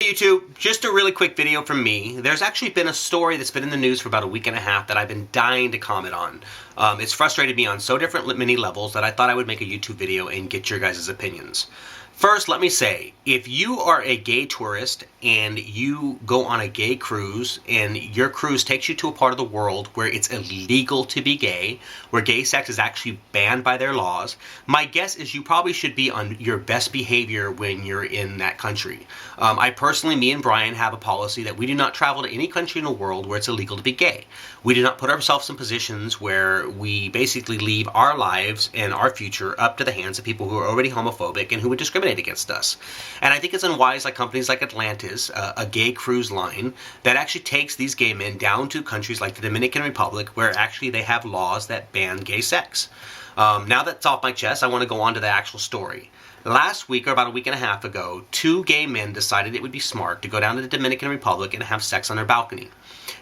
Okay, YouTube, just a really quick video from me. There's actually been a story that's been in the news for about a week and a half that I've been dying to comment on. It's frustrated me on so many levels that I thought I would make a YouTube video and get your guys' opinions. First, let me say, if you are a gay tourist and you go on a gay cruise and your cruise takes you to a part of the world where it's illegal to be gay, where gay sex is actually banned by their laws, my guess is you probably should be on your best behavior when you're in that country. I personally, me and Brian, have a policy that we do not travel to any country in the world where it's illegal to be gay. We do not put ourselves in positions where we basically leave our lives and our future up to the hands of people who are already homophobic and who would discriminate against us. And I think it's unwise, like companies like Atlantis, a gay cruise line, that actually takes these gay men down to countries like the Dominican Republic, where actually they have laws that ban gay sex. Now that's off my chest, I want to go on to the actual story. Last week, or about a week and a half ago, two gay men decided it would be smart to go down to the Dominican Republic and have sex on their balcony.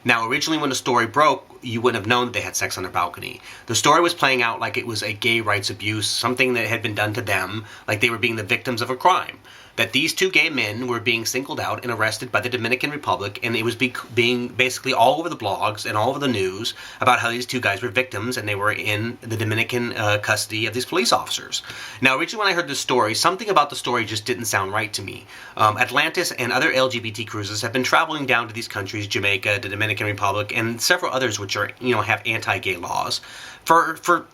Now, originally when the story broke, you wouldn't have known that they had sex on their balcony. The story was playing out like it was a gay rights abuse, something that had been done to them, like they were being the victims of a crime. That these two gay men were being singled out and arrested by the Dominican Republic, and it was being basically all over the blogs and all over the news about how these two guys were victims and they were in the Dominican custody of these police officers. Now, originally when I heard this story, something about the story just didn't sound right to me. Atlantis and other LGBT cruises have been traveling down to these countries, Jamaica, the Dominican Republic, and several others which are, have anti-gay laws for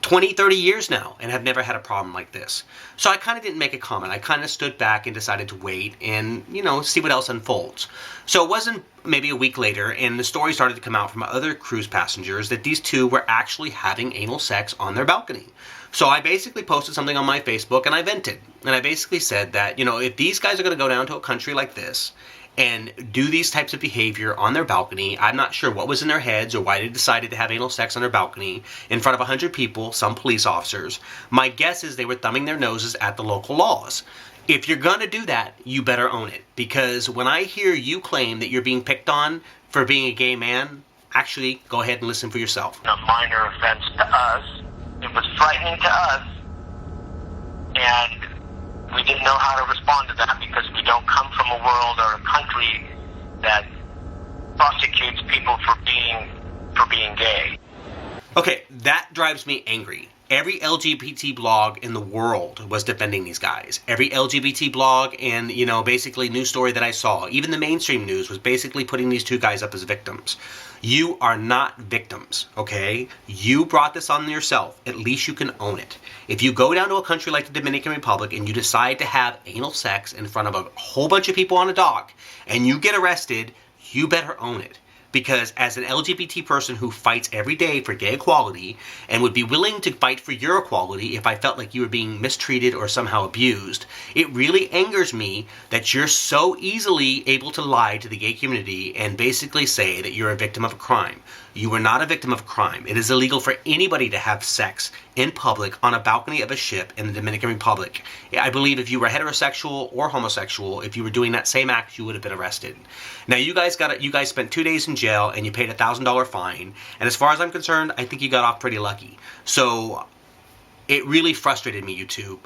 20, 30 years now, and have never had a problem like this. So I kind of didn't make a comment. I kind of stood back and decided to wait and, see what else unfolds. So it wasn't maybe a week later, and the story started to come out from other cruise passengers that these two were actually having anal sex on their balcony. So I basically posted something on my Facebook, and I vented. And I basically said that, if these guys are going to go down to a country like this, and do these types of behavior on their balcony, I'm not sure what was in their heads or why they decided to have anal sex on their balcony in front of 100 people, some police officers. My guess is they were thumbing their noses at the local laws. If you're gonna do that, you better own it. Because when I hear you claim that you're being picked on for being a gay man, actually, go ahead and listen for yourself. A minor offense to us. It was frightening to us. And we didn't know how to respond to that because we don't come from a world or a country that prosecutes people for being gay. Okay, that drives me angry. Every LGBT blog in the world was defending these guys. Every LGBT blog and, basically news story that I saw, even the mainstream news, was basically putting these two guys up as victims. You are not victims, okay? You brought this on yourself. At least you can own it. If you go down to a country like the Dominican Republic and you decide to have anal sex in front of a whole bunch of people on a dock and you get arrested, you better own it. Because as an LGBT person who fights every day for gay equality and would be willing to fight for your equality if I felt like you were being mistreated or somehow abused, it really angers me that you're so easily able to lie to the gay community and basically say that you're a victim of a crime. You are not a victim of a crime. It is illegal for anybody to have sex in public on a balcony of a ship in the Dominican Republic. I believe if you were heterosexual or homosexual, if you were doing that same act, you would have been arrested. Now you guys spent 2 days in jail and you paid a $1,000 fine. And as far as I'm concerned, I think you got off pretty lucky. So it really frustrated me, YouTube.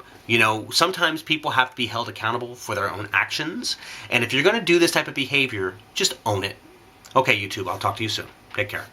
Sometimes people have to be held accountable for their own actions. And if you're going to do this type of behavior, just own it. Okay, YouTube, I'll talk to you soon. Take care.